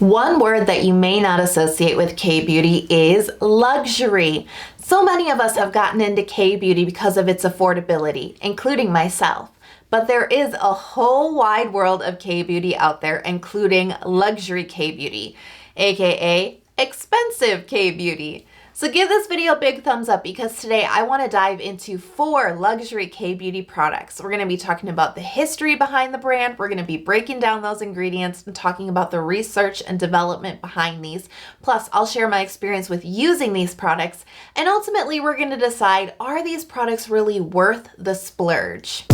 One word that you may not associate with K-beauty is luxury. So many of us have gotten into K-beauty because of its affordability, including myself. But there is a whole wide world of K-beauty out there, including luxury K-beauty, aka expensive K-beauty. So give this video a big thumbs up because today I want to dive into 4 luxury K-beauty products. We're going to be talking about the history behind the brand. We're going to be breaking down those ingredients and talking about the research and development behind these. Plus, I'll share my experience with using these products. And ultimately, we're going to decide, are these products really worth the splurge?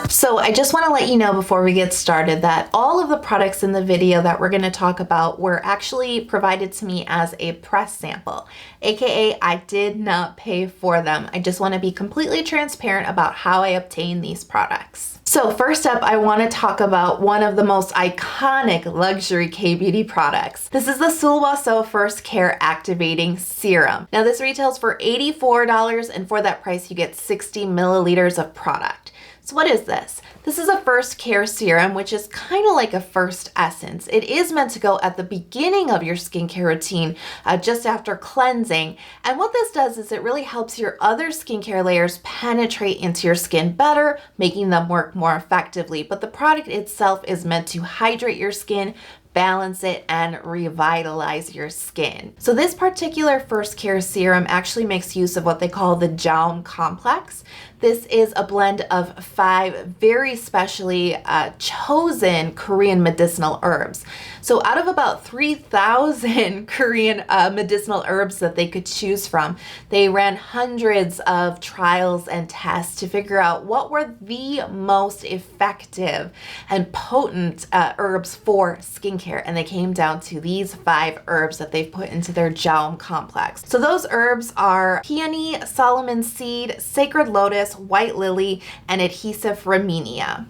So I just want to let you know before we get started that all of the products in the video that we're going to talk about were actually provided to me as a press sample, aka I did not pay for them. I just want to be completely transparent about how I obtained these products. So first up, I want to talk about one of the most iconic luxury K-beauty products. This is the Sulwhasoo First Care Activating Serum. Now this retails for $84, and for that price you get 60 milliliters of product. So what is this? This is a first care serum, which is kind of like a first essence. It is meant to go at the beginning of your skincare routine, just after cleansing. And what this does is it really helps your other skincare layers penetrate into your skin better, making them work more effectively. But the product itself is meant to hydrate your skin, balance it, and revitalize your skin. So this particular first care serum actually makes use of what they call the Serum complex. This is a blend of 5 very specially chosen Korean medicinal herbs. So out of about 3,000 Korean medicinal herbs that they could choose from, they ran hundreds of trials and tests to figure out what were the most effective and potent herbs for skincare. And they came down to these 5 herbs that they've put into their Serum complex. So those herbs are peony, Solomon seed, sacred lotus, white lily, and adhesive raminia.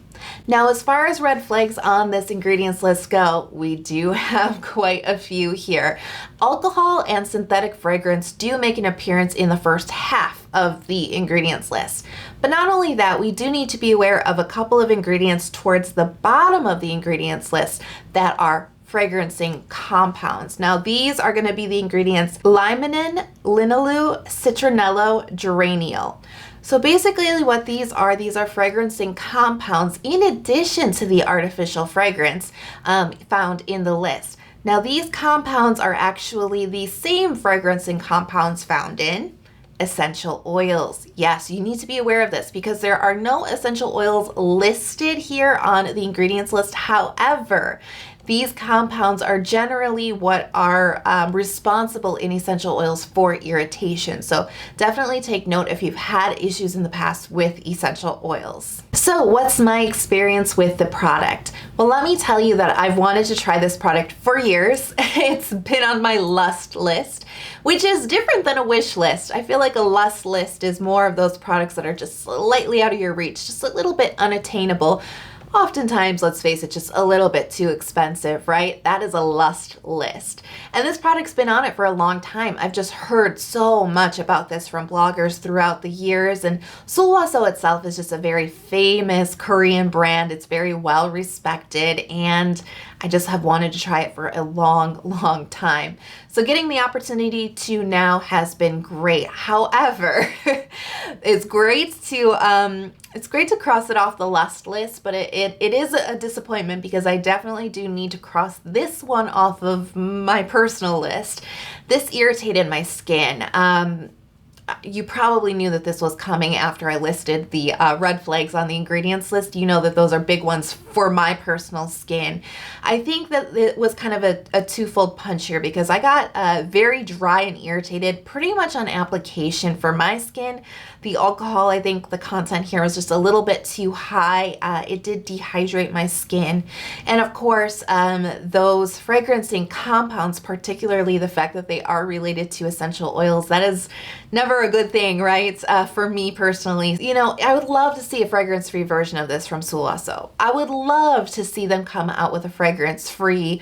Now, as far as red flags on this ingredients list go, we do have quite a few here. Alcohol and synthetic fragrance do make an appearance in the first half of the ingredients list. But not only that, we do need to be aware of a couple of ingredients towards the bottom of the ingredients list that are fragrancing compounds. Now these are going to be the ingredients limonene, linalool, citronello, geraniol. So basically what these are fragrancing compounds in addition to the artificial fragrance found in the list. Now these compounds are actually the same fragrancing compounds found in essential oils. Yes, you need to be aware of this because there are no essential oils listed here on the ingredients list. However, these compounds are generally what are responsible in essential oils for irritation. So definitely take note if you've had issues in the past with essential oils. So what's my experience with the product? Well, let me tell you that I've wanted to try this product for years. It's been on my lust list, which is different than a wish list. I feel like a lust list is more of those products that are just slightly out of your reach, just a little bit unattainable. Oftentimes, let's face it, just a little bit too expensive, right? That is a lust list. And this product's been on it for a long time. I've just heard so much about this from bloggers throughout the years. And Sulwhasoo itself is just a very famous Korean brand. It's very well respected, and I just have wanted to try it for a long time. So getting the opportunity to now has been great. However, it's great to cross it off the lust list, but it is a disappointment because I definitely do need to cross this one off of my personal list. This irritated my skin. You probably knew that this was coming after I listed the red flags on the ingredients list. You know that those are big ones for my personal skin. I think that it was kind of a twofold punch here because I got very dry and irritated pretty much on application for my skin. The alcohol, I think the content here was just a little bit too high. It did dehydrate my skin. And of course, those fragrancing compounds, particularly the fact that they are related to essential oils, that is never a good thing, right? For me personally. You know, I would love to see a fragrance-free version of this from Sulwhasoo. I would love to see them come out with a fragrance-free,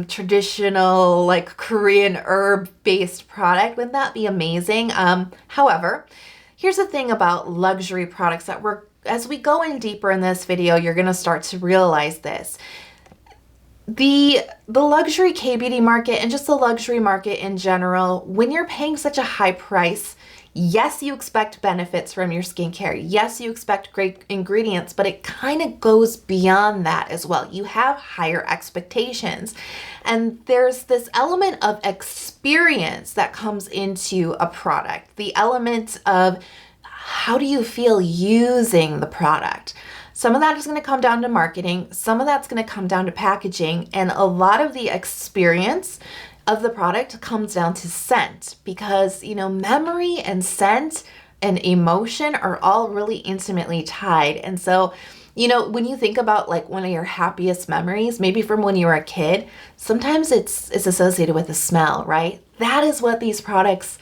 traditional, like Korean herb-based product. Wouldn't that be amazing? However, here's the thing about luxury products that we're as we go in deeper in this video, you're going to start to realize this. The luxury K-beauty market and just the luxury market in general, when you're paying such a high price, yes, you expect benefits from your skincare. Yes, you expect great ingredients, but it kind of goes beyond that as well. You have higher expectations. And there's this element of experience that comes into a product. The element of how do you feel using the product? Some of that is going to come down to marketing. Some of that's going to come down to packaging. And a lot of the experience of the product comes down to scent because, memory and scent and emotion are all really intimately tied. And so, when you think about like one of your happiest memories, maybe from when you were a kid, sometimes it's associated with a smell, right? That is what these products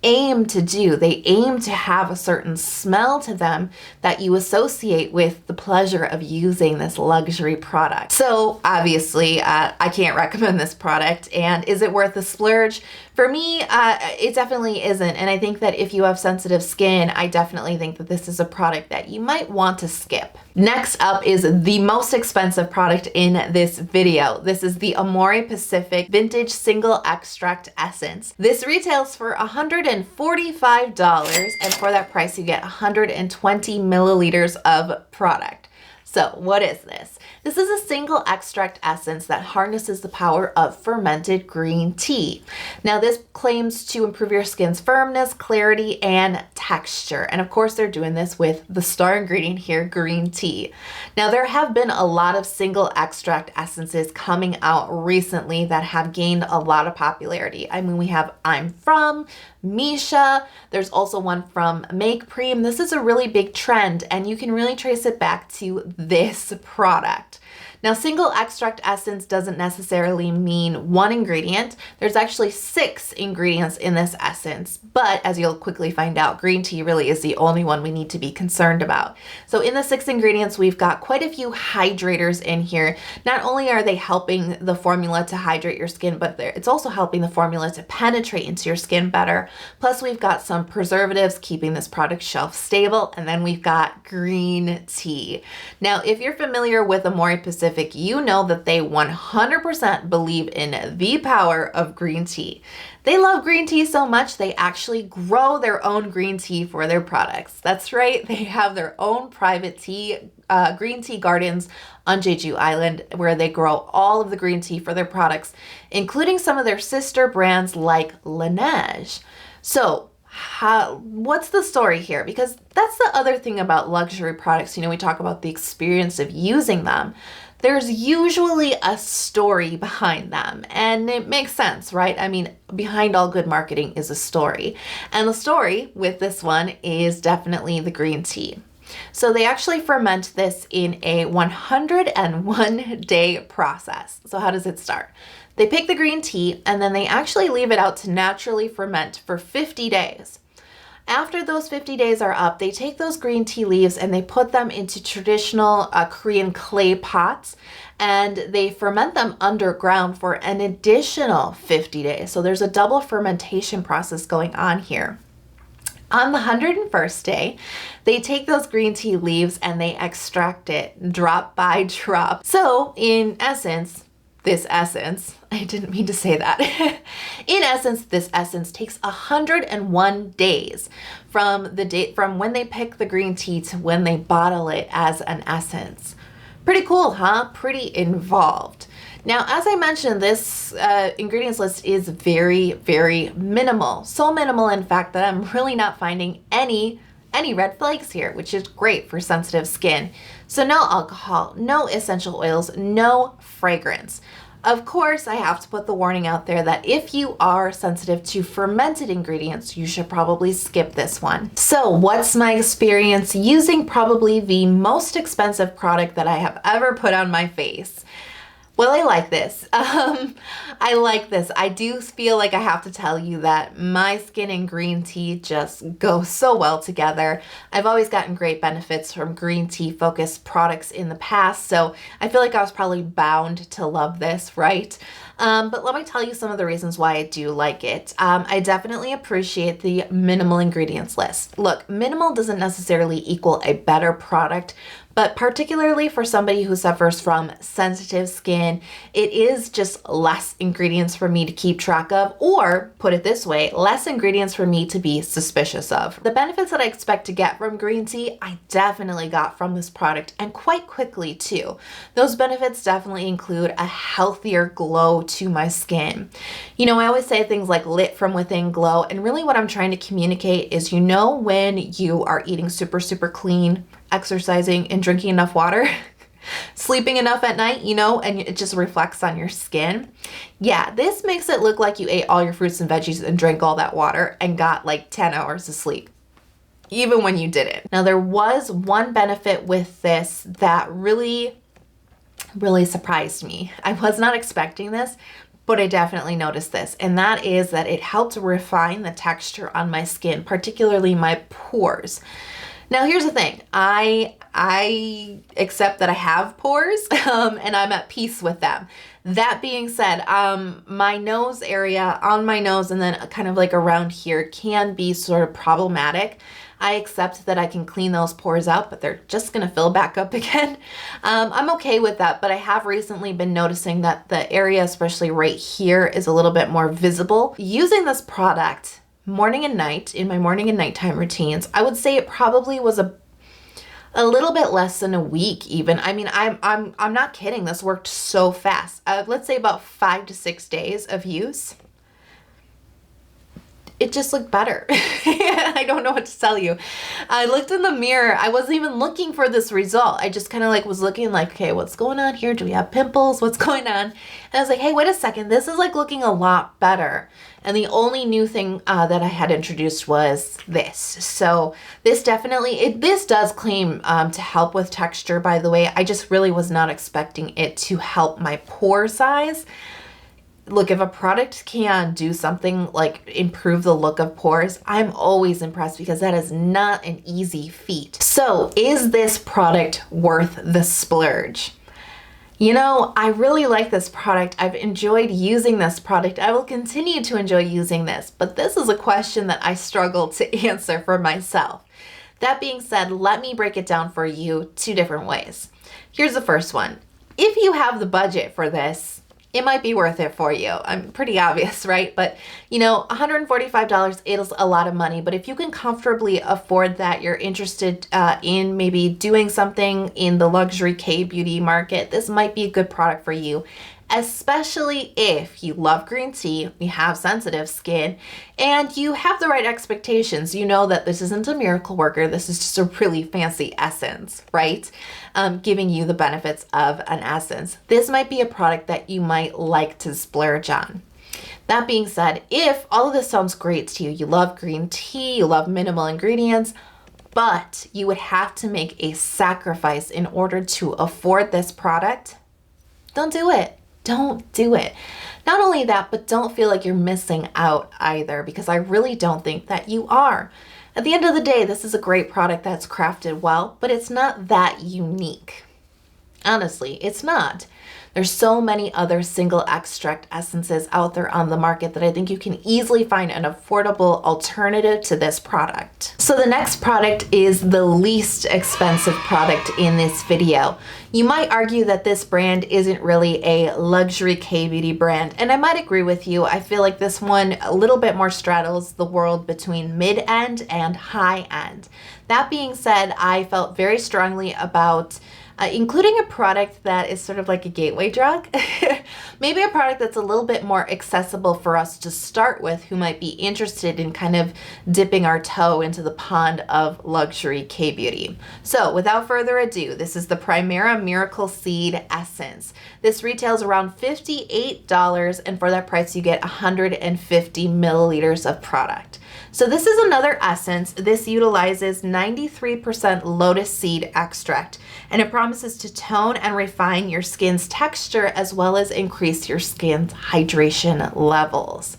aim to do. They aim to have a certain smell to them that you associate with the pleasure of using this luxury product. So obviously, I can't recommend this product. And is it worth the splurge? For me, it definitely isn't. And I think that if you have sensitive skin, I definitely think that this is a product that you might want to skip. Next up is the most expensive product in this video. This is the Amorepacific Vintage Single Extract Essence. This retails for $145, and for that price, you get 120 milliliters of product. So what is this? This is a single extract essence that harnesses the power of fermented green tea. Now this claims to improve your skin's firmness, clarity, and texture. And of course they're doing this with the star ingredient here, green tea. Now there have been a lot of single extract essences coming out recently that have gained a lot of popularity. I mean, we have I'm From, Misha, there's also one from Make Creme. This is a really big trend and you can really trace it back to this product. Now, single extract essence doesn't necessarily mean one ingredient. There's actually 6 ingredients in this essence, but as you'll quickly find out, green tea really is the only one we need to be concerned about. So in the 6 ingredients, we've got quite a few hydrators in here. Not only are they helping the formula to hydrate your skin, but it's also helping the formula to penetrate into your skin better. Plus, we've got some preservatives keeping this product shelf stable, and then we've got green tea. Now, if you're familiar with Amorepacific, you know that they 100% believe in the power of green tea. They love green tea so much they actually grow their own green tea for their products. That's right, they have their own private green tea gardens on Jeju Island where they grow all of the green tea for their products, including some of their sister brands like Laneige. So what's the story here? Because that's the other thing about luxury products. We talk about the experience of using them. There's usually a story behind them, and it makes sense, right? I mean, behind all good marketing is a story. And the story with this one is definitely the green tea. So they actually ferment this in a 101-day process. So how does it start? They pick the green tea and then they actually leave it out to naturally ferment for 50 days. After those 50 days are up, they take those green tea leaves and they put them into traditional Korean clay pots and they ferment them underground for an additional 50 days. So there's a double fermentation process going on here. On the 101st day, they take those green tea leaves and they extract it drop by drop. So in essence, I didn't mean to say that. In essence, this essence takes 101 days from when they pick the green tea to when they bottle it as an essence. Pretty cool, huh? Pretty involved. Now, as I mentioned, this ingredients list is very, very minimal. So minimal, in fact, that I'm really not finding any red flags here, which is great for sensitive skin. So no alcohol, no essential oils, no fragrance. Of course, I have to put the warning out there that if you are sensitive to fermented ingredients, you should probably skip this one. So what's my experience using probably the most expensive product that I have ever put on my face? Well, I like this. I like this. I do feel like I have to tell you that my skin and green tea just go so well together. I've always gotten great benefits from green tea focused products in the past, so I feel like I was probably bound to love this, right? But let me tell you some of the reasons why I do like it. I definitely appreciate the minimal ingredients list. Look, minimal doesn't necessarily equal a better product, but particularly for somebody who suffers from sensitive skin, it is just less ingredients for me to keep track of, or put it this way, less ingredients for me to be suspicious of. The benefits that I expect to get from green tea, I definitely got from this product, and quite quickly too. Those benefits definitely include a healthier glow to my skin. You know, I always say things like lit from within glow, and really what I'm trying to communicate is, you know, when you are eating super clean, exercising and drinking enough water, sleeping enough at night, you know, and it just reflects on your skin. Yeah, this makes it look like you ate all your fruits and veggies and drank all that water and got like 10 hours of sleep, even when you didn't. Now, there was one benefit with this that really surprised me. I was not expecting this, but I definitely noticed this, and that is that it helped refine the texture on my skin, particularly my pores. Now, here's the thing. I accept that I have pores, and I'm at peace with them. That being said, my nose area, on my nose, and then kind of like around here can be sort of problematic. I accept that I can clean those pores out, but they're just gonna fill back up again. I'm okay with that, but I have recently been noticing that the area, especially right here, is a little bit more visible. Using this product morning and night in my morning and nighttime routines, I would say it probably was a little bit less than a week even. I mean, I'm not kidding. This worked so fast. Let's say about 5 to 6 days of use. It just looked better. I don't know what to tell you. I looked in the mirror. I wasn't even looking for this result. I just kind of like was looking like, okay, what's going on here? Do we have pimples? What's going on? And I was like, hey, wait a second. This is like looking a lot better. And the only new thing that I had introduced was this. So this definitely, this does claim to help with texture, by the way. I just really was not expecting it to help my pore size. Look, if a product can do something like improve the look of pores, I'm always impressed because that is not an easy feat. So is this product worth the splurge? You know, I really like this product. I've enjoyed using this product. I will continue to enjoy using this, but this is a question that I struggle to answer for myself. That being said, let me break it down for you 2 different ways. Here's the first one. If you have the budget for this, it might be worth it for you. I'm pretty obvious, right? But you know, $145 is a lot of money, but if you can comfortably afford that, you're interested in maybe doing something in the luxury K-beauty market, this might be a good product for you, especially if you love green tea, you have sensitive skin, and you have the right expectations. You know that this isn't a miracle worker, this is just a really fancy essence, right? Giving you the benefits of an essence. This might be a product that you might like to splurge on. That being said, if all of this sounds great to you, you love green tea, you love minimal ingredients, but you would have to make a sacrifice in order to afford this product, don't do it. Don't do it. Not only that, but don't feel like you're missing out either, because I really don't think that you are. At the end of the day, this is a great product that's crafted well, but it's not that unique. Honestly, it's not. There's so many other single extract essences out there on the market that I think you can easily find an affordable alternative to this product. So the next product is the least expensive product in this video. You might argue that this brand isn't really a luxury K-beauty brand, and I might agree with you. I feel like this one a little bit more straddles the world between mid-end and high-end. That being said, I felt very strongly about including a product that is sort of like a gateway drug. Maybe a product that's a little bit more accessible for us to start with who might be interested in kind of dipping our toe into the pond of luxury K-beauty. So without further ado, this is the Primera Miracle Seed Essence. This retails around $58, and for that price you get 150 milliliters of product. So this is another essence. This utilizes 93% lotus seed extract, and it promises to tone and refine your skin's texture as well as increase your skin's hydration levels.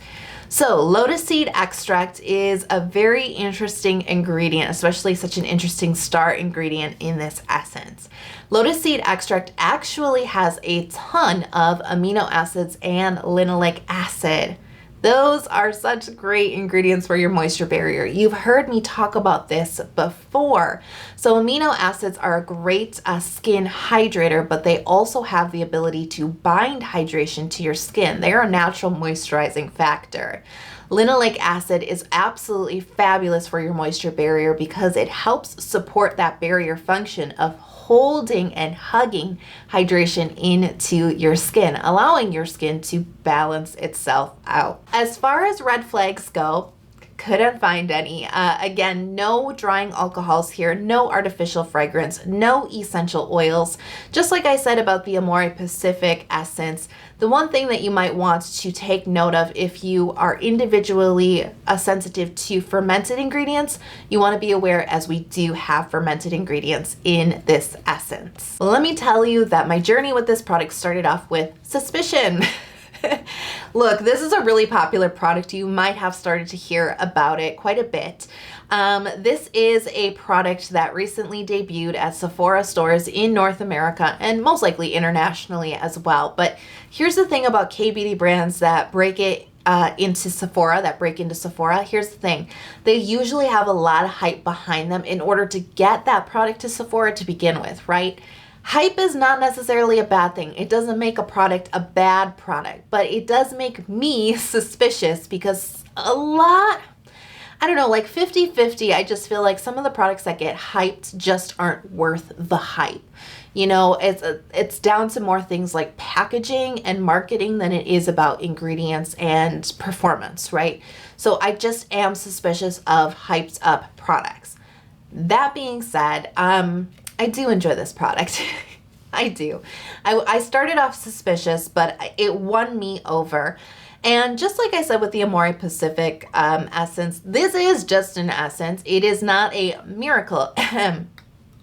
So lotus seed extract is a very interesting ingredient, especially such an interesting star ingredient in this essence. Lotus seed extract actually has a ton of amino acids and linoleic acid. Those are such great ingredients for your moisture barrier. You've heard me talk about this before. So amino acids are a great skin hydrator, but they also have the ability to bind hydration to your skin. They are a natural moisturizing factor. Linoleic acid is absolutely fabulous for your moisture barrier because it helps support that barrier function of holding and hugging hydration into your skin, allowing your skin to balance itself out. As far as red flags go, couldn't find any. Again, no drying alcohols here, no artificial fragrance, no essential oils. Just like I said about the Amorepacific essence, the one thing that you might want to take note of if you are individually sensitive to fermented ingredients, you want to be aware as we do have fermented ingredients in this essence. Well, let me tell you that my journey with this product started off with suspicion. Look, this is a really popular product. You might have started to hear about it quite a bit. This is a product that recently debuted at Sephora stores in North America and most likely internationally as well. But here's the thing about K-beauty brands that break into Sephora. Here's the thing. They usually have a lot of hype behind them in order to get that product to Sephora to begin with, right? Hype is not necessarily a bad thing. It doesn't make a product a bad product, but it does make me suspicious because a lot, I don't know, like 50-50, I just feel like some of the products that get hyped just aren't worth the hype. You know, it's down to more things like packaging and marketing than it is about ingredients and performance, right? So I just am suspicious of hyped up products. That being said, I do enjoy this product. I do. I started off suspicious, but it won me over. And just like I said with the Amorepacific essence, this is just an essence. It is not a miracle.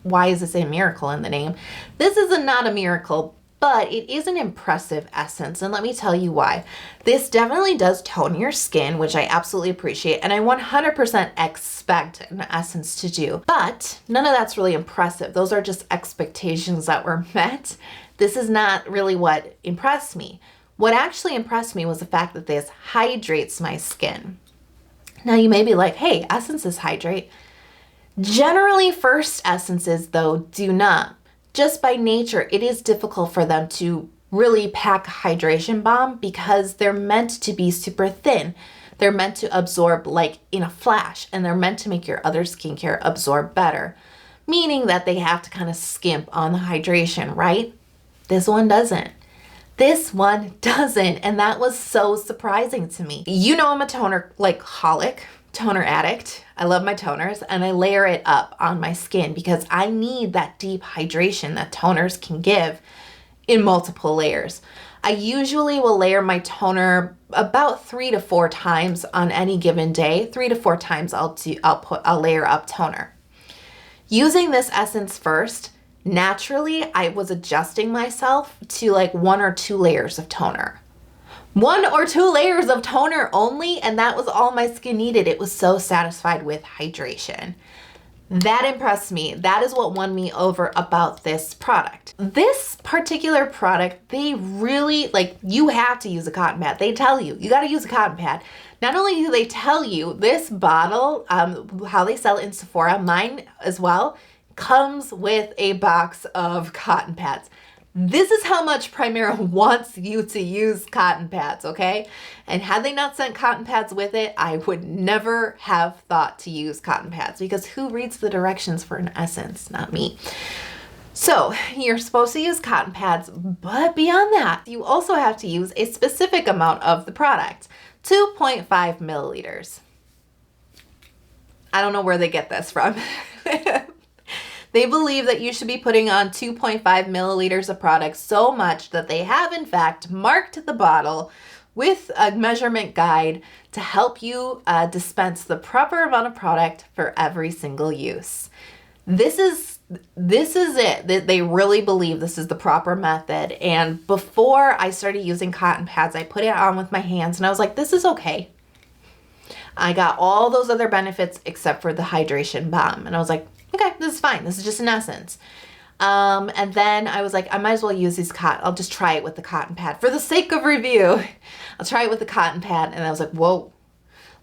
Why does it say miracle in the name? This is not a miracle, but it is an impressive essence. And let me tell you why. This definitely does tone your skin, which I absolutely appreciate. And I 100% expect an essence to do. But none of that's really impressive. Those are just expectations that were met. This is not really what impressed me. What actually impressed me was the fact that this hydrates my skin. Now you may be like, hey, essences hydrate. Generally, first essences, though, do not. Just by nature, it is difficult for them to really pack a hydration bomb because they're meant to be super thin. They're meant to absorb like in a flash, and they're meant to make your other skincare absorb better, meaning that they have to kind of skimp on the hydration, right? This one doesn't. This one doesn't, and that was so surprising to me. You know I'm a toner holic, toner addict. I love my toners and I layer it up on my skin because I need that deep hydration that toners can give in multiple layers. I usually will layer my toner about 3 to 4 times on any given day. 3 to 4 times I'll layer up toner. Using this essence first, naturally I was adjusting myself to like 1 or 2 layers of toner. 1 or 2 layers of toner only, and that was all my skin needed. It was so satisfied with hydration. That impressed me. That is what won me over about this product. This particular product, they really, you have to use a cotton pad. They tell you, you got to use a cotton pad. Not only do they tell you, this bottle, how they sell it in Sephora, mine as well, comes with a box of cotton pads. This is how much Primera wants you to use cotton pads, okay? And had they not sent cotton pads with it, I would never have thought to use cotton pads because who reads the directions for an essence? Not me. So you're supposed to use cotton pads, but beyond that, you also have to use a specific amount of the product, 2.5 milliliters. I don't know where they get this from. They believe that you should be putting on 2.5 milliliters of product so much that they have in fact marked the bottle with a measurement guide to help you dispense the proper amount of product for every single use. This is it. They really believe this is the proper method. And before I started using cotton pads, I put it on with my hands and I was like, this is okay. I got all those other benefits except for the hydration bomb. And I was like, okay, this is fine. This is just an essence. And then I was like, I might as well use these I'll just try it with the cotton pad for the sake of review. I'll try it with the cotton pad. And I was like, whoa.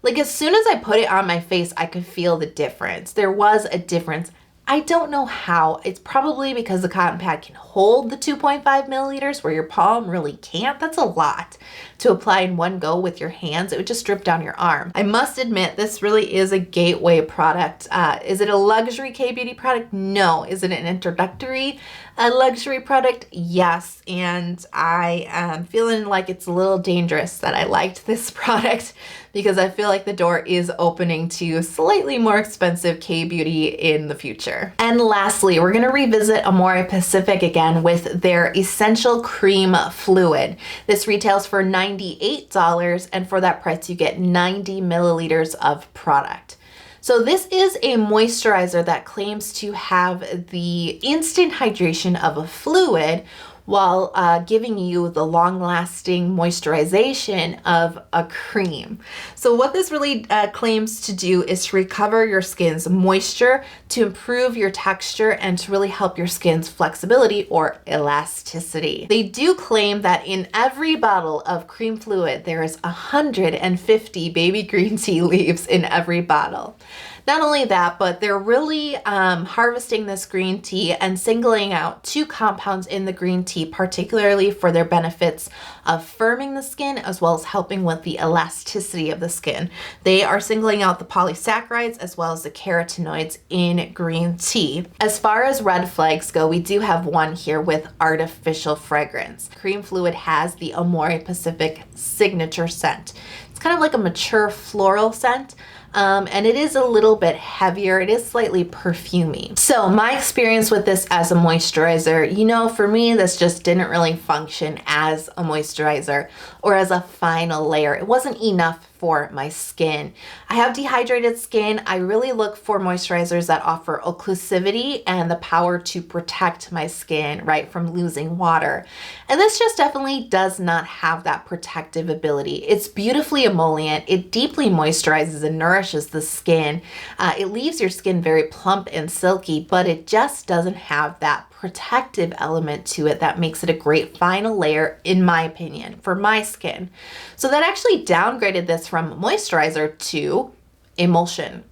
Like as soon as I put it on my face, I could feel the difference. There was a difference. I don't know how. It's probably because the cotton pad can hold the 2.5 milliliters where your palm really can't. That's a lot to apply in one go with your hands. It would just drip down your arm. I must admit, this really is a gateway product. Is it a luxury K-beauty product? No. Is it an introductory luxury product? Yes. And I am feeling like it's a little dangerous that I liked this product because I feel like the door is opening to slightly more expensive K-beauty in the future. And lastly, we're gonna revisit Amorepacific again with their Essential Cream Fluid. This retails for $98, and for that price you get 90 milliliters of product. So this is a moisturizer that claims to have the instant hydration of a fluid while giving you the long-lasting moisturization of a cream. So what this really claims to do is to recover your skin's moisture, to improve your texture, and to really help your skin's flexibility or elasticity. They do claim that in every bottle of cream fluid, there is 150 baby green tea leaves in every bottle. Not only that, but they're really harvesting this green tea and singling out 2 compounds in the green tea, particularly for their benefits of firming the skin as well as helping with the elasticity of the skin. They are singling out the polysaccharides as well as the carotenoids in green tea. As far as red flags go, we do have one here with artificial fragrance. Cream fluid has the Amorepacific signature scent. It's kind of like a mature floral scent. And it is a little bit heavier. It is slightly perfumey. So my experience with this as a moisturizer, for me, this just didn't really function as a moisturizer or as a final layer. It wasn't enough for my skin. I have dehydrated skin. I really look for moisturizers that offer occlusivity and the power to protect my skin, right, from losing water. And this just definitely does not have that protective ability. It's beautifully emollient. It deeply moisturizes and nourishes the skin. It leaves your skin very plump and silky, but it just doesn't have that protective element to it that makes it a great final layer, in my opinion, for my skin. So that actually downgraded this from moisturizer to emulsion.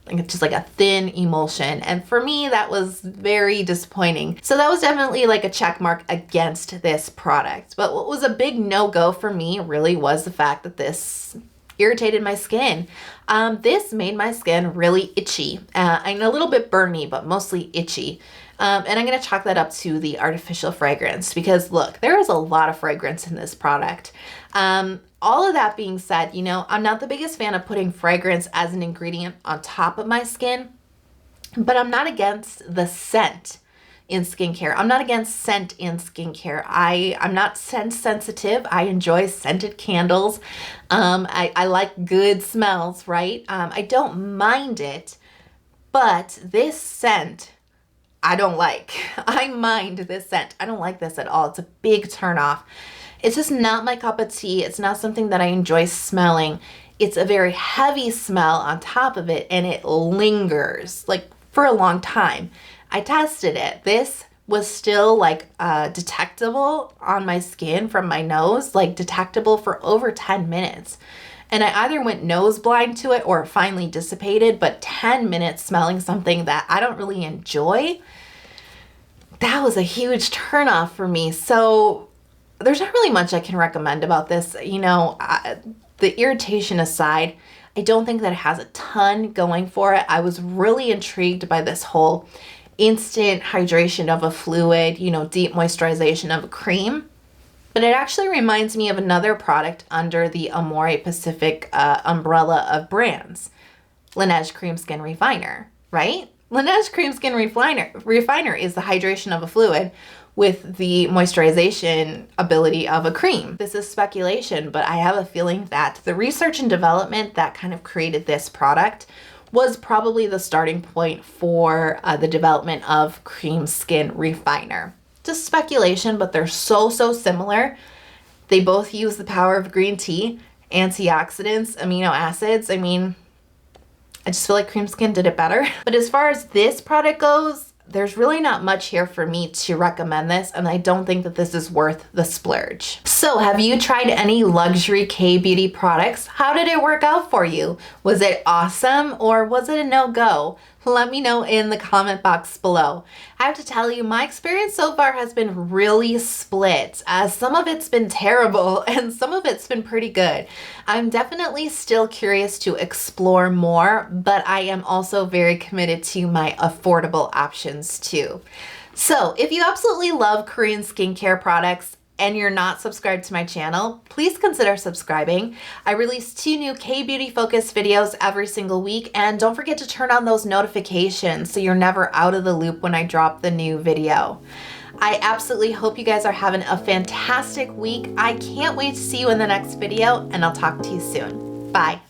It's just like a thin emulsion. And for me, that was very disappointing. So that was definitely like a check mark against this product. But what was a big no-go for me really was the fact that this irritated my skin. This made my skin really itchy and a little bit burny, but mostly itchy. And I'm going to chalk that up to the artificial fragrance because look, there is a lot of fragrance in this product. All of that being said, I'm not the biggest fan of putting fragrance as an ingredient on top of my skin, but I'm not against the scent in skincare. I'm not against scent in skincare. I'm not scent sensitive. I enjoy scented candles. I like good smells, right? I don't mind it, but this scent, I don't like. I mind this scent. I don't like this at all. It's a big turnoff. It's just not my cup of tea. It's not something that I enjoy smelling. It's a very heavy smell on top of it, and it lingers like for a long time. I tested it. This was still like detectable on my skin from my nose, like detectable for over 10 minutes. And I either went nose blind to it or it finally dissipated, but 10 minutes smelling something that I don't really enjoy, that was a huge turnoff for me. So there's not really much I can recommend about this. The irritation aside, I don't think that it has a ton going for it. I was really intrigued by this whole instant hydration of a fluid, deep moisturization of a cream. But it actually reminds me of another product under the Amorepacific umbrella of brands, Laneige Cream Skin Refiner, right? Laneige Cream Skin Refiner is the hydration of a fluid with the moisturization ability of a cream. This is speculation, but I have a feeling that the research and development that kind of created this product was probably the starting point for the development of Cream Skin Refiner. Just speculation, but they're so similar. They both use the power of green tea, antioxidants, amino acids. I mean, I just feel like Cream Skin did it better. But as far as this product goes, there's really not much here for me to recommend this, and I don't think that this is worth the splurge. So have you tried any luxury K-beauty products? How did it work out for you? Was it awesome or was it a no-go? Let me know in the comment box below. I have to tell you, my experience so far has been really split. Some of it's been terrible and some of it's been pretty good. I'm definitely still curious to explore more, but I am also very committed to my affordable options too. So if you absolutely love Korean skincare products and you're not subscribed to my channel, please consider subscribing. I release 2 new K-beauty focused videos every single week, and don't forget to turn on those notifications so you're never out of the loop when I drop the new video. I absolutely hope you guys are having a fantastic week. I can't wait to see you in the next video, and I'll talk to you soon. Bye.